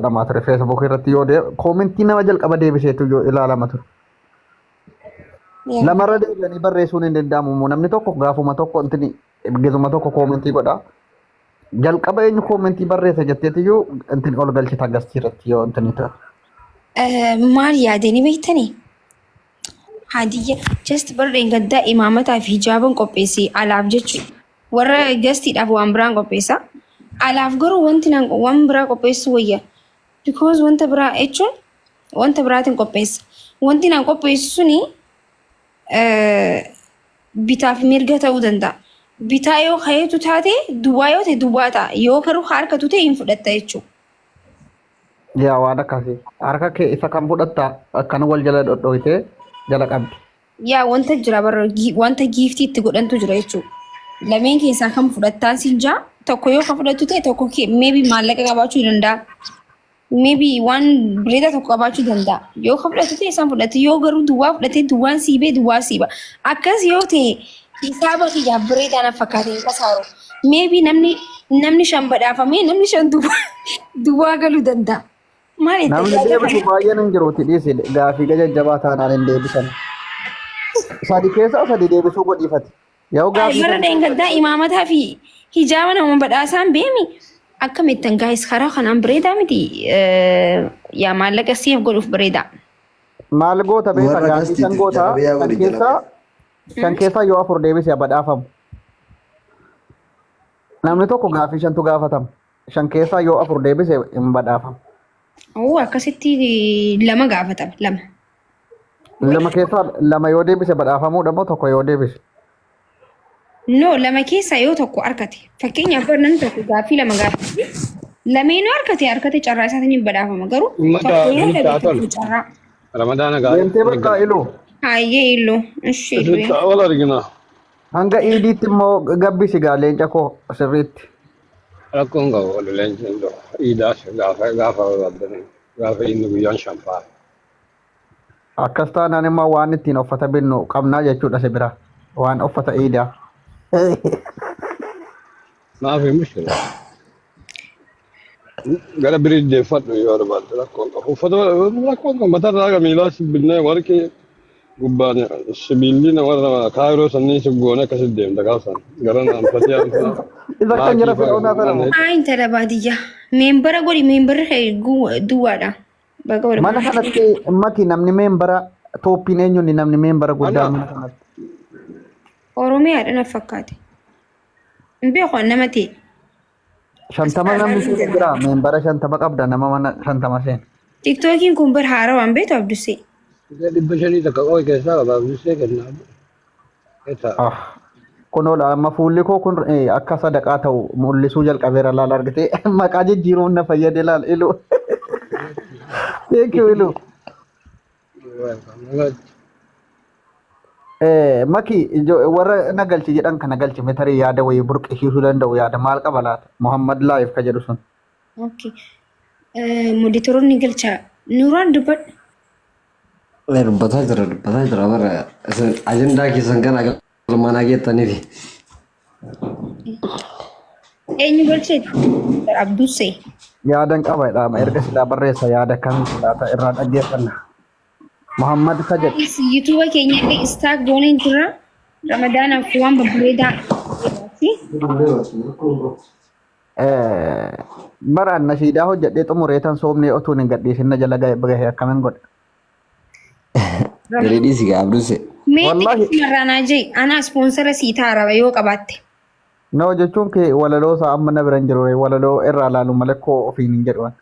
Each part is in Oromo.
Nama ture Facebook irratti yoo dee koomentii nama jalqaba deebiseetu yoo ilaalama ture. yaa Lamarra deebi'anii barreessuun hin danda'amu. Namni tokko gaafuma tokko intini gizuma tokko koomentii godha. Jalqaba eenyu koomentii barreessa jetteetiyyuu intini ol galchita gastii irratti yoo intini ta'a. maal yaadanii beektanii? Hadiyya just barreen gaddaa imaamataa fi hijaaban qopheessee alaaf jechuudha. Warra gastiidhaaf waan biraan qopheessa. Alaaf garuu wanti waan biraa qopheessu wayya. Because wanta biraa jechuun wanta biraatiin qopheessa. Wanti naan qopheessu suni bitaa fi mirga ta'uu danda'a. Bitaa yoo kayeetu taate duwwaa yoo ta'e duwwaa ta'a. Yoo garuu harkatu ta'e hin fudhatta jechuudha. Yaa waan akkasii. Harka kee isa kan fudhatta akkana wal jala dhodhooyitee jala qabdi. Yaa wanta jira barra wanta giiftii itti godhantu jira jechuudha. Lameen keessaa kan fudhattaan sinjaa tokko yoo kan fudhattu ta'e tokko maybe maallaqa qabaachuu danda'a. Maybe waan bireeda tokko qabaachuu danda'a. Yoo kan fudhattu ta'e isaan fudhate yoo garuu duwwaa fudhatee duwwaan siibee duwwaa siiba. Akkas yoo ta'e hisaaba kiyyaaf bireedaan na fakkaate hin kasaaru. Maybe namni shan badhaafamee namni shan duwwaa galuu danda'a. Maal itti Namni deebisu baay'een hin jiruuti dhiisi gaafii jajjabaa taanaan hin deebisan. Sadi keessaa sadi deebisuu godhiifati. Yoo gaafii bara deengaddaa imaamataa fi hijaaba nama badhaasaan beemi akkamittan gaayis karaa kanaan bireedaa miti yaa maallaqa siif godhuuf bireedaa. maal goota beeka gaafii san goota shan keessaa yoo afur deebise badhaafamu. Namni tokko gaafii shantu gaafatama. Shan keessaa yoo afur deebise hin badhaafamu. Akkasitti lama gaafatama lama. Lama keessaa lama yoo deebise badhaafamuudha moo tokko yoo deebise? No lama keessaa yoo tokko argate fakkeenyaaf namni tokko gaafii lama gaafate lameenuu argate carraa isaatiin hin badhaafama garuu tokko yoo ta'e carraa. Ramadana gaa. Deemtee bakka iluu. Hayyee illuu ishee illuu. Wal argina. Hanga iidiitti immoo gabbisi gaa leenca koo sirriitti. Rakkoon qabu wal leenci iddoo iidaas gaafa inni guyyaan shanfaa. Akkas taanaan immoo waan ittiin uffata binnu qabnaa jechuudha si bira. Waan uffata iidaa. Maaf hin mushkila. Gara birii deeffadhu yoo barbaadde rakkoon qabu. Uffata rakkoon qabu matarraa ga miilaa sibbinee warqee gubbaan sibiilli namarra kaayiroo sannii siggoone akkasitti deemta gaafa gara naanfatee aanfaa. Isa kan jira fedhuunaa sana. Intala baadiyyaa meembara godhi meembara duwwaadha. Mana kanatti maki namni meembara tooppiin eenyuun namni meembara guddaa mana kanatti. Oromiyaadha na fakkaate. Hin beeku nama ta'e. Shantama namni sun jira meembara shantama qabda nama mana shantama seen. Tiktookiin kun bar haaraa waan beektu abdusee. Dhibba shanii takka qofa keessaa gabaabsisee kennaa. Kunola amma fuulli koo kun akka sadaqaa ta'u mul'isuu jalqabeera laal argite maqaa jijjiiruun na fayyade laal ilu. Thank you ilu. Maki warra nagalchi jedhan kana galchi metarii yaada wayii burqisiisuu danda'u yaada maal qaba laata Muhammad Laayif ka jedhu sun. Okay. Moditoroonni galchaa Nuuraan dubbadhu. Dubbataa jira bara ajandaa keessan kan galmaanaa geettaniifi. Eenyu galcheetu? Abdusee. Yaadan qaba jedhama erga silaa barreessa yaada kan laata irraa dhaggeeffanna. Muhammad ka jedhu. YouTube keenya illee istaak goonee jira. Ramadaanaaf waan babbareedaa. Baraan nashiidaa hojjedhee xumureetan soomnee otuun hin gadhiisin na jala gahee akkamiin godhe. Gadi dhiisi gaa abduse. Meetii marraanaa jee ana ispoonsara sii taaraba yoo qabaatte. No jechuun kee walaloo isaa amma na biran jiru walaloo irraa laalu malee koo ofiin hin jedhuwan.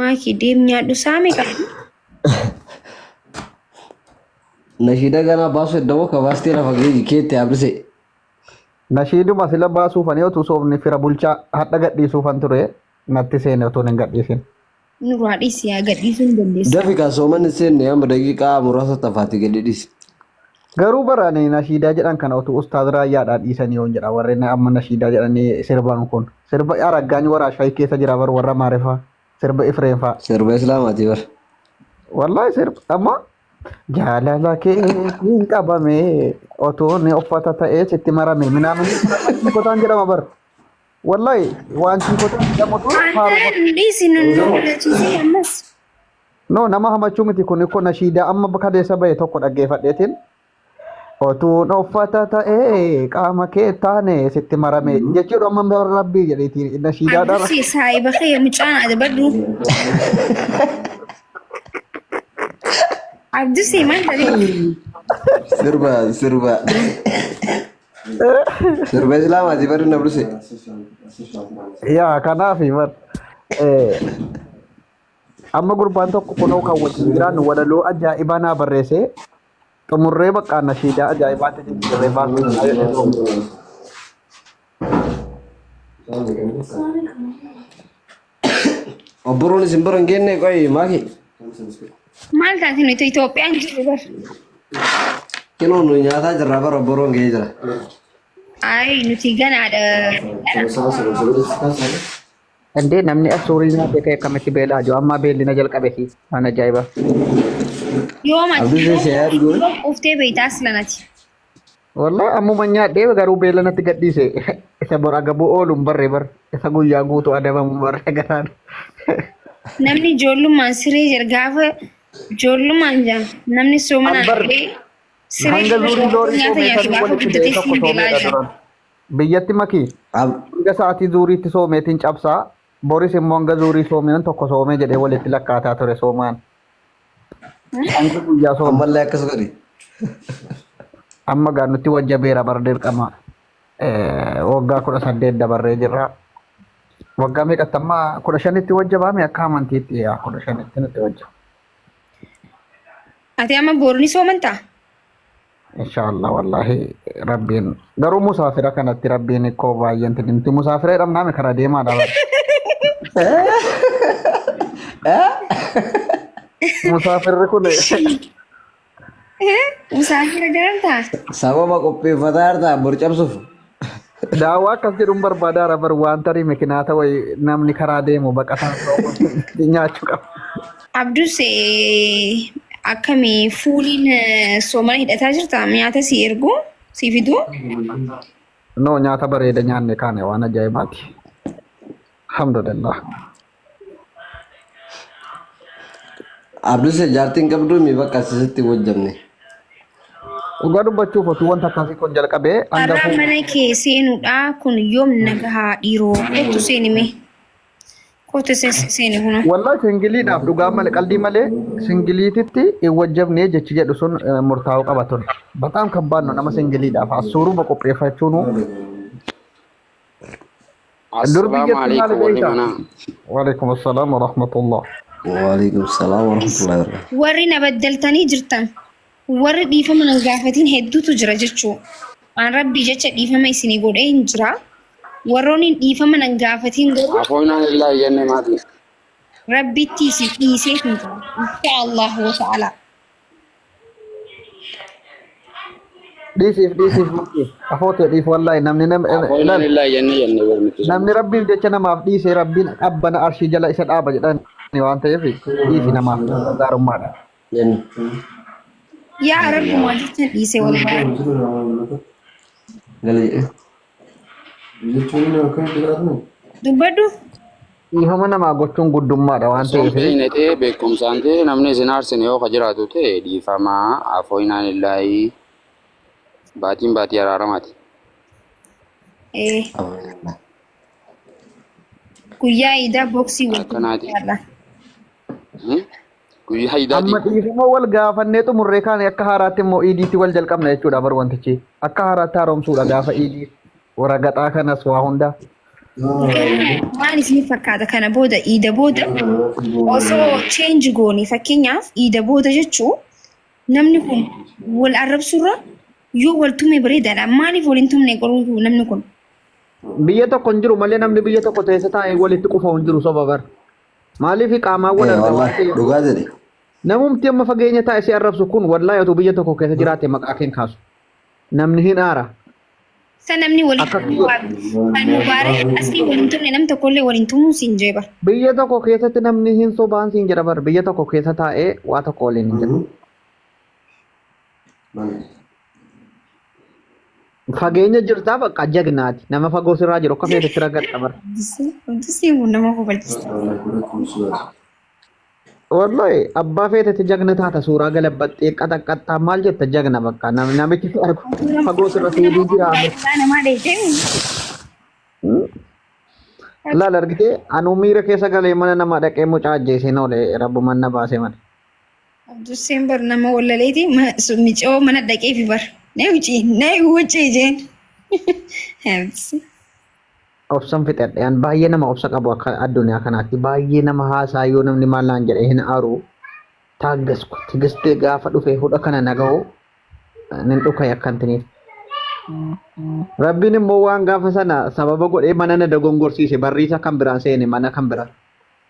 Maakii deem nyaadhu saame qabu. Nashiida ganaa baasu eddamoo kabaastee lafa keetti abduse. Nashiiduma sila baasuufanii otuu soofni fira bulchaa hadha gadhiisuufan ture natti seene otuun hin gadhiisin. Nuraa dhiisi yaa gadhiisuu hin dandeessu. Dafi kaasooman seenne amma daqiiqaa muraasa tafaati gadi dhiisi. Garuu baraanii nashiidaa jedhan kana otuu ustaaz raayyaadhaa dhiisanii yoon jedha warreen amma nashiidaa jedhanii sirban kun sirba araggaanii waraashaa keessa jira bar warra maarifaa sirba ifreenfaa. Sirba islaamaati bar. Wallahi sirba amma jaalala kee hin qabame otuu ni uffata ta'ee sitti marame minaamin kotaan jedhama bar. wallahi waan siifota jedhamutu Antan dhiisin hundumdachiisee ammas. no nama hamachuu miti kun ikko nashiidaa amma bakka deessa bahe tokko dhaggeeffadheetiin otuun uffata ta'ee qaama kee taane sitti marame jechuudha amma rabbii jedheetiin nashiidaadhaan Abdusee saayiba kee mucaan adabadhu. Abdusee maal ta'e? Sirba. Sirba Islaamaati bari na Abdusee. yaa kanaaf bar amma gurbaan tokko kunoo kan wajjin jiraan walaloo ajaa'ibaa naa barreessee xumurree bakka nashiidaa ajaa'ibaatti jijjiirree baasuu Obboruun isin bira hin geenne qoyi maaki. Maal taati nuti Itoophiyaan jirru bar. Kinoo nu nyaataa jirra bara obboruun gahee jira. Ay nuti ganaadha. Ande namni asurii nyaatee ka'e akkamitti beelaa jiru amma beellina jalqabeeti waan ajaa'ibaa. Yoo Abdusee mati se'aa dhugoon. uftee beeytaas lanati. Wallahi ammuma nyaadhee garuu beellanatti gadhiise isa bora gabuu ooluun barree bar isa guyyaa guutuu adabamu barree garaan. Namni ijoollummaan siree jira gaafa ijoollummaan jira namni soomanaan dhufee Hanga zuurii loorii nyaata soomee nyaatu kan gaafa walitti guddatee tokko siin beelaa soomeedha jira. duran. Biyyatti makii hanga sa'aatii zuuriitti soomeetiin cabsaa boris immoo hanga zuurii soomeen tokko soomee jedhee walitti lakkaataa ture soomaan. Hanga guyyaa soome Ammallee akkas godhi. amma gaannutti wajjabeera bar dirqama waggaa 18 dabarree jirra. Waggaa meeqatti amma 15tti wajjabaame akka amantiitti yaa 15tti nutti wajjaba. Ati amma boorni soomantaa? Inshallah wallahi rabbiin garuu musaafira kanatti rabbiin ikkoo baay'een tidimti musaafira jedhamnaame karaa deemaa dha musaafirri kun Musaafira garamtaa? Sababa qopheeffataa jirtaa bor cabsuuf. daawwaa akkas jedhuun barbaadaa bar waan tarii makinaata wayi namni karaa deemu baqataan nyaachuu qaba. Abdusee akkamii fuuliin soomana hidhataa jirta? Nyaata si ergu si fidu? No nyaata bareeda nyaanne kaane waan ajaa'ibaati. Alhamdulillah. Abdusee jaartiin qabduu mi bakka asitti wajjamne. Dhugaa dubbachuuf otuu wanta akkasii kun jalqabee Har'a mana kee seenuudha kun yoom nagahaa dhiiroo kottu seenime? Kottu seeni huna. wallahi singiliidhaaf dhugaa malee qalbii malee singiliititti hin wajjabnee jechi jedhu sun murtaa'uu qaba ture. Bataam kabbaad no nama singiliidhaaf asuuruma qopheeffachuun Assalamu alaikum warri manaa. Waalaikum assalaam wa rahmatullah. Waalaikum salaam wa rahmatullahi wa barakatuh. Warri na baddaltanii jirtan warri dhiifama nan gaafatiin hedduutu jira jechuu. Waan rabbii jecha dhiifama isinii godhee hin jira. Warroonni dhiifama nan gaafatiin godhu Afoonaan illaa jenne maati. rabbitti isin dhiisee hin jiru. Insha Allah wa ta'ala. Dhiisiif mukti afootee dhiif wallahi Afoonaan illaa jenne barmiti. namni rabbiif jecha namaaf dhiisee rabbiin qabbana arshii jala isa dhaaba jedhan waan ta'eef dhiisi namaaf gaarummaadha. Jennu. Yaa rabbi waan jecha dhiisee wal ba'a. Galee. Dubbadhu Dhiifama namaa gochuun guddummaadha waan ta'eef Soombiin ta'e beekumsaan ta'e namni isin aarsine yoo ka jiraatu ta'e dhiifamaa afoonaan illaa baatiin baatii araaramaati. guyyaa iidaa booksii wal Akkanaati. yaalla. Guyyaa hidaati. amma dhiifama wal gaafannee xumurree kaane akka haaraatti immoo iidiitti wal jalqabna jechuudha bar wantichi akka haaraatti haaromsuudha gaafa iidii warra gaxaa kanas waa hunda. Waan isin fakkaata kana booda iida booda osoo change goone fakkeenyaaf iida booda jechuun namni kun wal arrabsurra yoo wal tume bareedaadha. Maaliif wal hin tumne qoruu namni kun? Biyya tokko hin jiru malee namni biyya tokko keessa taa'ee walitti qufa hin jiru soba bar. Maaliif qaamaan wal argaa waan ta'eef Dhugaa jedhe. namumti amma fageenya taa'e si arrabsu kun wallaahi otoo biyya tokko keessa jiraate maqaa keen kaasu. Namni hin aara. Sa namni wal hin mubaaree asii wal hin tumne nam tokkollee wal hin tumuu siin jeeba. Biyya tokko keessatti namni hin sobaan siin jedha bar biyya tokko keessa taa'ee waa tokko waliin hin jedhu. Fageenya jirtaa bakka jagnaati. Nama fagoo sirraa jiru akka feetetti ragadha bara. Wanti nama kobalchisa. Wallahi abbaa feetetti jagna taata suuraa galabbaxxee qaxaqqaxxaa maal jetta jagna bakka namichi argu fagoo sirra seedii jira. Nama dheedhee. Laal argitee anuu miira keessa galee mana namaa dhaqee mucaa ajjeesee noole rabbumaan na baase mana. Abdusseen bar nama wallaleeti micoo mana dhaqee fi bar. Nee wucii jeen. Obsan fixadhe an baay'ee nama obsa qabu akka addunyaa kanaatti baay'ee nama haasaa yoo namni maal naan jedhe hin aaru taaggasku tigistee gaafa dhufe hudha kana naga'u nin dhuka yakkantiniif. Rabbiin immoo waan gaafa sana sababa godhee mana na dogongorsiise barriisa kan biraan seene mana kan biraa.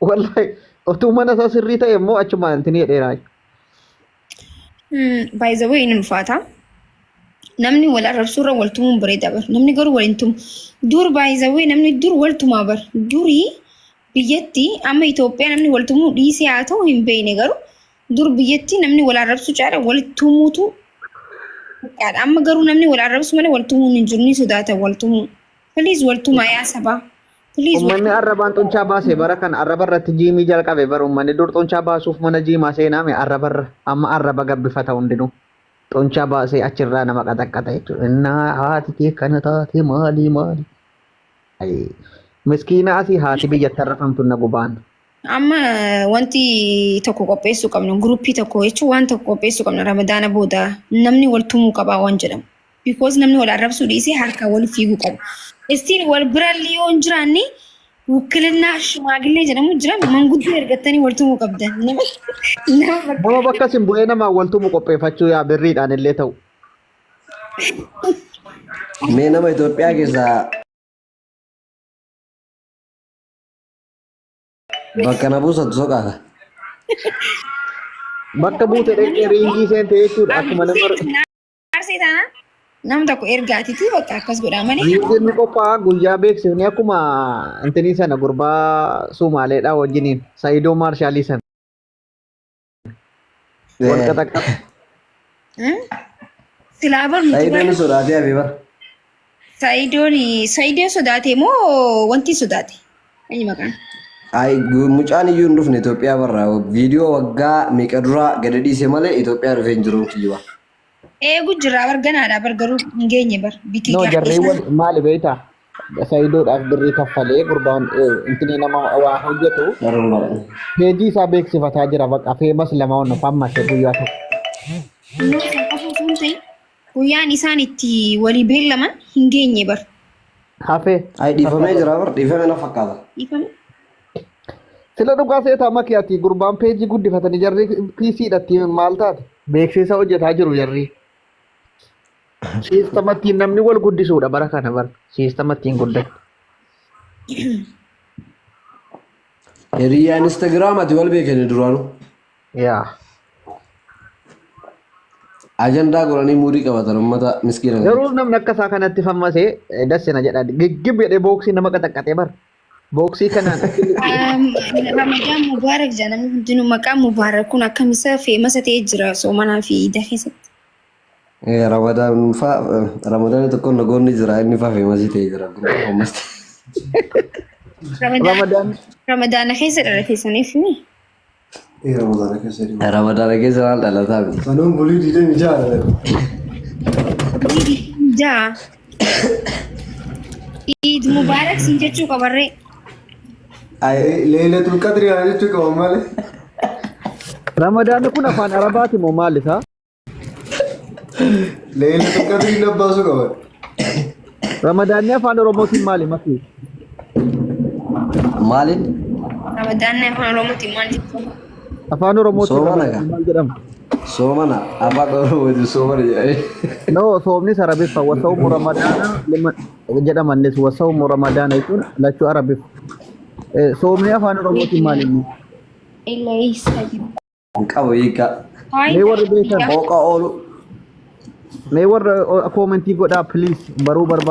Wallahi otuu mana isaa sirrii ta'e immoo achuma intinii dheeraa. By the way, inni ulfaata. Namni wal arrabsuurra wal tumuun bareeda bar. Namni garuu wal hin tumu. Dur by the way namni dur wal tumaa bar. Durii biyyatti amma Itoophiyaa namni wal tumuu dhiisee haa ta'u hin beekne garuu dur biyyatti namni wal arrabsu caala wal tumuutu. Amma garuu namni wal arrabsu malee wal tumuun hin jiru ni sodaata wal tumuu. Please wal tumaa yaa sabaa. Uummanni arrabaan xunchaa baasee bara kan arraba irratti jiimii jalqabe bara uummanni dur xunchaa baasuuf mana jiimaa seenaame arrabarra amma arraba gabbifata hundinuu xunchaa baasee achirraa nama qaxaqqata jechuudha. Innaa haati kee kana taate maali? Miskiina asii haati biyyatti arrafamtu na gubaan. Amma wanti tokko qopheessuu qabnu guruppii tokko jechuun waan tokko qopheessuu qabna ramadaana booda namni wal tumuu qabaa waan jedhamu. Because namni wal arrabsuu dhiisee harka wal fiiguu qabu. Istiin wal bira yoo hin jiraanne wukkilinnaa shimaagilee jedhamu jira manguddoo ergattanii wal tumuu qabdan. Nama bakka sin bu'ee namaa wal tumuu qopheeffachuu yaa birriidhaan illee ta'u. Mee nama Itoophiyaa keessaa bakka na buusatu soqaata. Bakka buute dhaqee riingii seente jechuudha akkuma nama. Nam tokko ergaatiitu bakka akkas godhaa malee. Riingiin qophaa'a guyyaa beeksifni akkuma intinii sana gurbaa Sumaaleedhaa wajjiniin Saayidoo Maarshaalii sana. Wal qaxaqqaba. Silaabar Saayidoon sodaatee hafe bara. Saayidoon sodaatee moo wanti sodaate? Ani maqaan. Mucaan iyyuu hin dhufne Itoophiyaa barraa viidiyoo waggaa meeqa duraa gadi dhiise malee Itoophiyaa dhufee hin jiru kiyya. Eegu jirraa barganaadhaa bargaruu hin geenye bar bitii No jarreewwan maali beektaa? Saayidoodhaaf birrii kaffalee gurbaan intinii nama waa hojjetu peejii isaa beeksifataa jira bakka feemas lama onno fammase guyyaa tokko. Guyyaan isaan itti walii beellaman hin geenye bar. Hafee. Dhiifamee jira bar dhiifame na fakkaata. Dhiifame. Sila dhugaa seetaa makiyaati gurbaan peejii guddifatanii jarri PC'dhatti maal taate beeksisa hojjetaa jiru jarri. Siistamattiin namni wal guddisuudha bara kana bara siistamattiin guddatu. Hiriyaa Instagiraamati wal beekani duraanu. Yaa. Ajandaa godhanii muurii qabatan uummata miskiina. Yeroo namni akka isaa kanatti fammasee dassina jedha giggib jedhee booksii nama qaxaqqatee bara. Booksii kanaan Ramadaan Mubaarak jedhamni hundinuu maqaan Mubaarak kun akkamisa feemasa ta'ee jira soomanaa fi idaa keessatti. Ramadaan tokko nagoonni jira inni faa feemasii ta'ee jira. Ramadaana keessa dhalateessaniif ni. Ramadaana keessa waan dhalataa miti. Kanuun bulii diidamii ja'a. Ja'a. Eid Mubaarak siin jechuu qabarree. Leelatul qadri haa jechuu qaban malee. Ramadaanni kun afaan Arabaati moo maal isaa? Leelatul qadri labbaasuu qaban. Ramadaanni afaan Oromootiin maali makii? Maaliin? Ramadaanni afaan Oromootiin maal jedhama? Afaan Oromootiin Soomana maal jedhama? Soomana afaan Oromootiin soomana jedhame. No soomnis Arabiffaa wasawmu Ramadaana jedhamannis wasawmu Ramadaana jechuun lachuu Arabiffa. Soomni afaan Oromootiin maal inni? Qabu hiika. Mee warri beekan Hooqa oolu. mee warra koomentii godhaa please baruu barbaada.